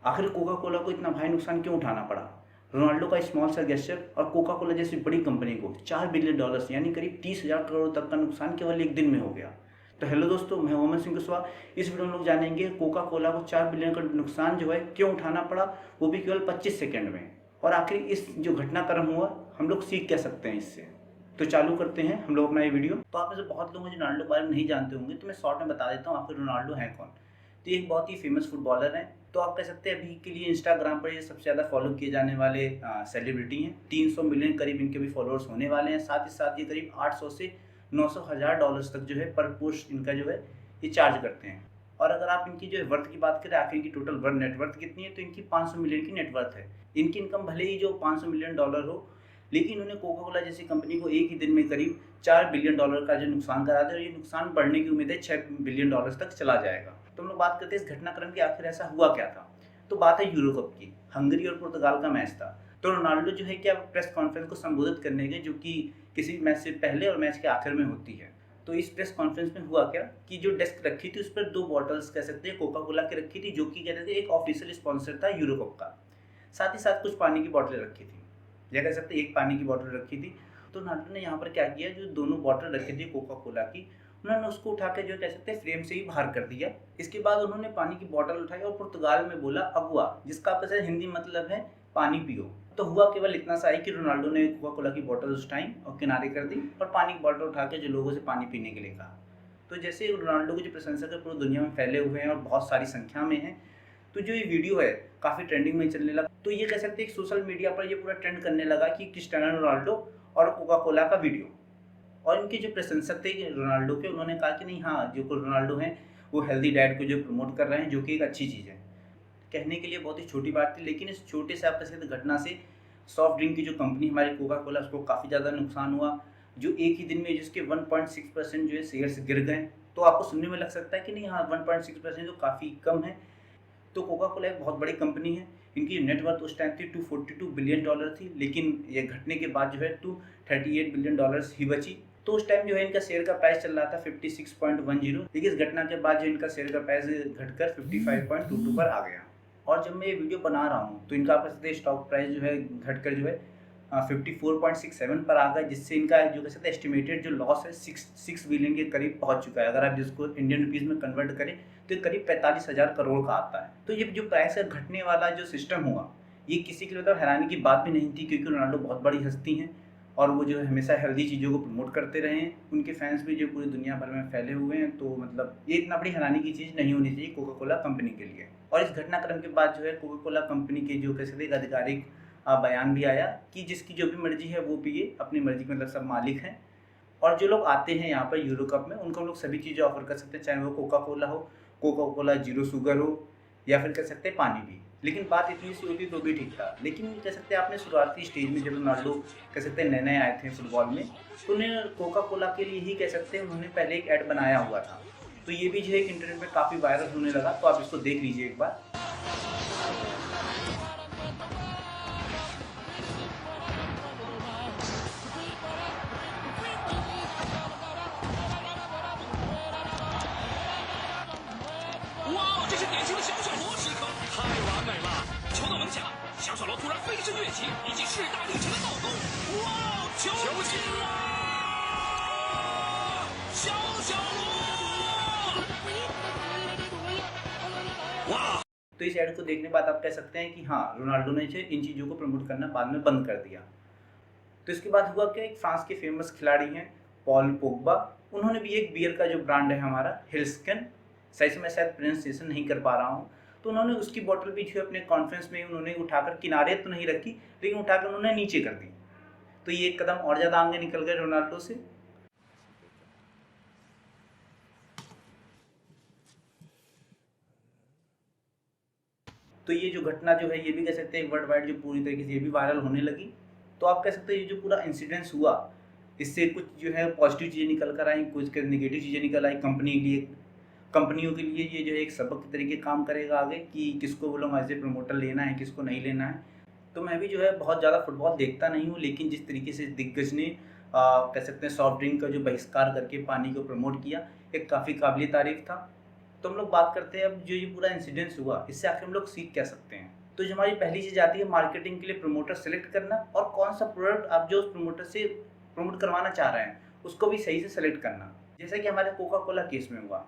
आखिर Coca Cola को इतना भारी नुकसान क्यों उठाना पड़ा? रोनाल्डो का स्मॉल सा गेस्चर और कोका कोला जैसी बड़ी कंपनी को $4 बिलियन यानी करीब 30,000 करोड़ तक का नुकसान केवल एक दिन में हो गया। तो हेलो दोस्तों, मैं मोहम्मद सिंह कुशवाहा। इस वीडियो में लोग जानेंगे कोका कोला को 4 बिलियन का नुकसान जो है क्यों उठाना पड़ा, वो भी केवल 25 सेकेंड में। और आखिर इस जो घटनाक्रम हुआ हम लोग सीख क्या सकते हैं इससे। तो चालू करते हैं हम लोग अपना ये वीडियो। तो आप में से बहुत लोग जो रोनाल्डो के बारे में नहीं जानते होंगे, तो मैं शॉर्ट में बता देता हूँ आखिर रोनाल्डो है कौन। तो ये एक बहुत ही फेमस फुटबॉलर हैं। तो आप कह सकते हैं अभी के लिए इंस्टाग्राम पर ये सबसे ज़्यादा फॉलो किए जाने वाले सेलिब्रिटी हैं। 300 मिलियन करीब इनके भी फॉलोअर्स होने वाले हैं। साथ ही साथ ये करीब 800 से 900 हज़ार डॉलर्स तक जो है पर पोस्ट इनका जो है ये चार्ज करते हैं। और अगर आप इनकी जो है वर्थ की बात करें, आखिर इनकी टोटल वर्थ नेटवर्थ कितनी है, तो इनकी 500 मिलियन की नेटवर्थ है। इनकी इनकम भले ही जो 500 मिलियन डॉलर हो, लेकिन उन्होंने कोका कोला जैसी कंपनी को एक ही दिन में करीब $4 बिलियन का जो नुकसान करा था, और ये नुकसान बढ़ने की उम्मीद है $6 बिलियन तक चला जाएगा। तो हम लोग बात करते हैं इस घटनाक्रम की, आखिर ऐसा हुआ क्या था। तो बात है यूरो कप की। हंगरी और पुर्तगाल का मैच था। तो रोनाल्डो जो है क्या प्रेस कॉन्फ्रेंस को संबोधित करने गए, जो कि किसी मैच से पहले और मैच के आखिर में होती है। तो इस प्रेस कॉन्फ्रेंस में हुआ क्या कि जो डेस्क रखी थी उस पर 2 बॉटल्स कह सकते हैं कोका कोला की रखी थी, जो कि कहते थे एक ऑफिशियल स्पॉन्सर था यूरो कप का। साथ ही साथ कुछ पानी की बोतलें रखी थी, या कह सकते एक पानी की बोतल रखी थी। तो रोनाल्डो ने यहाँ पर क्या किया, जो दोनों बोतल रखी थी कोका कोला की, उन्होंने उसको उठा के जो कह सकते हैं फ्रेम से ही बाहर कर दिया। इसके बाद उन्होंने पानी की बोतल उठाई और पुर्तगाल में बोला अगुआ, जिसका आपका हिंदी मतलब है पानी पियो। तो हुआ केवल इतना सा ही कि रोनाल्डो ने कोका कोला की बोतल उठाई और किनारे कर दी और पानी की बोतल उठा के जो लोगों से पानी पीने के लिए कहा। तो जैसे रोनाल्डो के जो प्रशंसक है पूरी दुनिया में फैले हुए हैं और बहुत सारी संख्या में हैं, तो जो ये वीडियो है काफ़ी ट्रेंडिंग में चलने लगा। तो ये कह सकते हैं सोशल मीडिया पर ये पूरा ट्रेंड करने लगा कि क्रिस्टियानो रोनाल्डो और कोका कोला का वीडियो। और इनके जो प्रशंसक थे रोनाल्डो के, उन्होंने कहा कि नहीं, हाँ, जो रोनाल्डो हैं वो हेल्दी डाइट को जो प्रमोट कर रहे हैं, जो कि एक अच्छी चीज़ है। कहने के लिए बहुत ही छोटी बात थी, लेकिन इस छोटे से आप कह घटना से सॉफ्ट ड्रिंक की जो कंपनी हमारी कोका कोला, उसको काफ़ी ज़्यादा नुकसान हुआ। जो एक ही दिन में जिसके 1.6% जो है शेयर्स गिर गए। तो आपको सुनने में लग सकता है कि नहीं, हाँ, 1.6% तो काफ़ी कम है। तो कोका कोला एक बहुत बड़ी कंपनी है। इनकी नेटवर्थ उस टाइम थी $242 बिलियन थी, लेकिन ये घटने के बाद जो है $238 बिलियन ही बची। तो उस टाइम जो है इनका शेयर का प्राइस चल रहा था 56.10, लेकिन इस घटना के बाद जो इनका शेयर का प्राइस घटकर 55.22 पर आ गया। और जब मैं ये वीडियो बना रहा हूँ तो इनका आप स्टॉक प्राइस जो है घटकर जो है 54.67 पर आ गया, जिससे इनका जो कह सकते हैं एस्टिमेटेड जो लॉस है 6 बिलियन के करीब पहुंच चुका है। अगर आप जिसको इंडियन रुपीज़ में कन्वर्ट करें तो करीब 45,000 करोड़ का आता है। तो ये जो प्राइस का घटने वाला जो सिस्टम हुआ, ये किसी के लिए मतलब हैरानी की बात भी नहीं थी, क्योंकि रोनाल्डो बहुत बड़ी हस्ती हैं और वो जो है हमेशा हेल्दी चीज़ों को प्रमोट करते रहे हैं। उनके फैंस भी जो पूरी दुनिया भर में फैले हुए हैं। तो मतलब ये इतना बड़ी हैरानी की चीज़ नहीं होनी चाहिए कोका कोला कंपनी के लिए। और इस घटनाक्रम के बाद जो है कोका कोला कंपनी के जो कह सकते एक आधिकारिक बयान भी आया कि जिसकी जो भी मर्जी है वो पिए, अपनी मर्जी के मतलब सब मालिक हैं। और जो लोग आते हैं यहाँ पर यूरो कप में, उनको हम लोग सभी चीज़ें ऑफर कर सकते हैं, चाहे वो कोका कोला हो, कोका कोला जीरो शुगर हो, या फिर कह सकते हैं पानी भी। लेकिन बात इतनी सी होती तो भी ठीक था। लेकिन कह सकते हैं आपने शुरुआती स्टेज में जब रोनाल्डो कह सकते हैं नए नए आए थे फुटबॉल में, तो उन्हें कोका कोला के लिए ही कह सकते हैं उन्होंने पहले एक ऐड बनाया हुआ था। तो ये भी जो है इंटरनेट पर काफ़ी वायरल होने लगा। तो आप इसको देख लीजिए एक बार। 哇，这是典型的小小罗时刻，太完美了！球到门前了，小小罗突然飞身跃起，一记势大力沉的倒钩，哇，球进了！小小罗，哇！ तो इस ऐड को देखने के बाद आप कह सकते हैं कि हाँ, रोनाल्डो ने जो इन चीज़ों को प्रमोट करना बाद में बंद कर दिया। तो इसके बाद हुआ क्या, एक फ्रांस के फेमस खिलाड़ी हैं पॉल पोग्बा, उन्होंने भी एक बियर का जो ब्रांड है हमारा हिल्सकन, सही से मैं शायद प्रोनाउंसिएशन नहीं कर पा रहा हूँ, तो उन्होंने उसकी बोतल भी जो अपने कॉन्फ्रेंस में उन्होंने उठाकर किनारे तो नहीं रखी, लेकिन उठाकर उन्होंने नीचे कर दी। तो ये एक कदम और ज़्यादा आगे निकल गए रोनाल्डो से। तो ये जो घटना जो है ये भी कह सकते हैं वर्ल्ड वाइड जो पूरी तरीके से ये भी वायरल होने लगी। तो आप कह सकते हैं ये जो पूरा इंसिडेंस हुआ, इससे कुछ जो है पॉजिटिव चीज़ें निकल कर आई, कुछ नेगेटिव चीज़ें निकल आई कंपनी के लिए। कंपनियों के लिए ये जो है एक सबक के तरीके काम करेगा आगे कि किसको वो लोग एज ए प्रमोटर लेना है, किसको नहीं लेना है। तो मैं भी जो है बहुत ज़्यादा फुटबॉल देखता नहीं हूँ, लेकिन जिस तरीके से दिग्गज ने कह सकते हैं सॉफ्ट ड्रिंक का जो बहिष्कार करके पानी को प्रमोट किया, एक काफ़ी काबिल तारीफ था। तो हम लोग बात करते हैं अब जो ये पूरा इंसिडेंस हुआ, इससे आखिर हम लोग सीख क्या सकते हैं। तो जो हमारी पहली चीज़ आती है मार्केटिंग के लिए प्रमोटर सेलेक्ट करना, और कौन सा प्रोडक्ट आप जो उस प्रमोटर से प्रमोट करवाना चाह रहे हैं उसको भी सही से सेलेक्ट करना। जैसे कि हमारे कोका कोला केस में हुआ,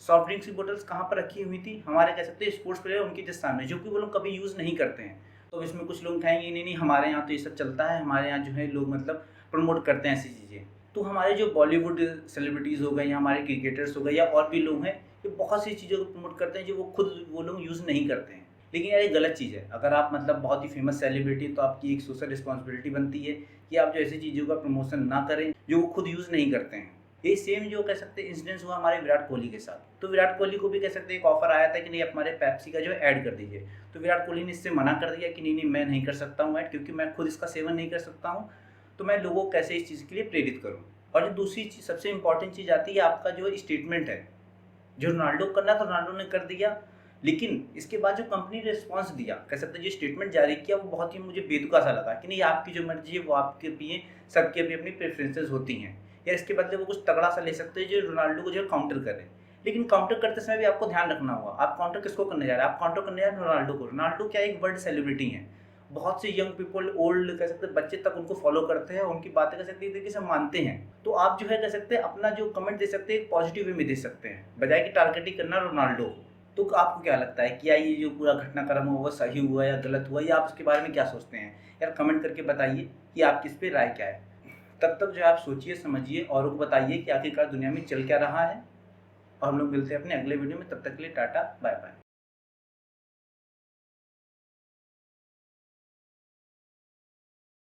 सॉफ्ट ड्रिंक्स की बोतल्स कहाँ पर रखी हुई थी, हमारे कह सकते हैं स्पोर्ट्स प्लेयर उनके जस्ट सामने, जो कि वो लोग कभी यूज़ नहीं करते हैं। तो इसमें कुछ लोग कहेंगे नहीं नहीं हमारे यहाँ तो ये सब चलता है, हमारे यहाँ जो है लोग मतलब प्रमोट करते हैं ऐसी चीज़ें। तो हमारे जो बॉलीवुड सेलिब्रिटीज़ हो गए या हमारे क्रिकेटर्स हो गए या और भी लोग हैं, ये बहुत सी चीज़ों को प्रमोट करते हैं जो वो लोग यूज़ नहीं करते हैं। लेकिन यार ये गलत चीज़ है। अगर आप मतलब बहुत ही फेमस सेलिब्रिटी, तो आपकी एक सोशल रिस्पॉन्सिबिलिटी बनती है कि आप जो ऐसी चीज़ों का प्रमोशन ना करें जो वो खुद यूज़ नहीं करते हैं। ये सेम जो कह सकते हैं इंसिडेंस हुआ हमारे विराट कोहली के साथ। तो विराट कोहली को भी कह सकते हैं एक ऑफर आया था कि नहीं आप हमारे पेप्सी का जो है ऐड कर दीजिए। तो विराट कोहली ने इससे मना कर दिया कि नहीं नहीं मैं नहीं कर सकता हूँ ऐड, क्योंकि मैं खुद इसका सेवन नहीं कर सकता हूँ, तो मैं लोगों को कैसे इस चीज़ के लिए प्रेरित करूँ। और जो दूसरी चीज़ सबसे इंपॉर्टेंट चीज़ आती है आपका जो स्टेटमेंट है। जो रोनाल्डो को करना था रोनाल्डो ने कर दिया, लेकिन इसके बाद जो कंपनी ने रिस्पॉन्स दिया, कह सकते हैं जो स्टेटमेंट जारी किया वो बहुत ही मुझे बेतुका सा लगा कि नहीं आपकी जो मर्जी है वो आपके भी है, सबके भी अपनी प्रेफरेंसेस होती हैं, या इसके बदले वो कुछ तगड़ा सा ले सकते हैं जो रोनाल्डो को जो है काउंटर करे। लेकिन काउंटर करते समय भी आपको ध्यान रखना होगा, आप काउंटर किसको करने जा रहे हैं? आप काउंटर करने जा रहे हैं रोनाल्डो को। रोनाल्डो क्या एक वर्ल्ड सेलिब्रिटी हैं, बहुत से यंग पीपल, ओल्ड कह सकते हैं बच्चे तक उनको फॉलो करते हैं, उनकी बातें कह सकते हैं एक तरीके से मानते हैं। तो आप जो है कह सकते हैं अपना जो कमेंट दे सकते हैं एक पॉजिटिव वे में दे सकते हैं, बजाय कि टारगेटिंग करना रोनाल्डो को। तो आपको क्या लगता है क्या ये जो पूरा घटनाक्रम हुआ सही हुआ या गलत हुआ, या आप इसके बारे में क्या सोचते हैं? यार कमेंट करके बताइए कि आपकी इस पे राय क्या है। तब तक जो है आप सोचिए, समझिए, औरों को बताइए कि आखिरकार दुनिया में चल क्या रहा है। और हम लोग मिलते हैं अपने अगले वीडियो में, तब तक के लिए टाटा बाय बाय।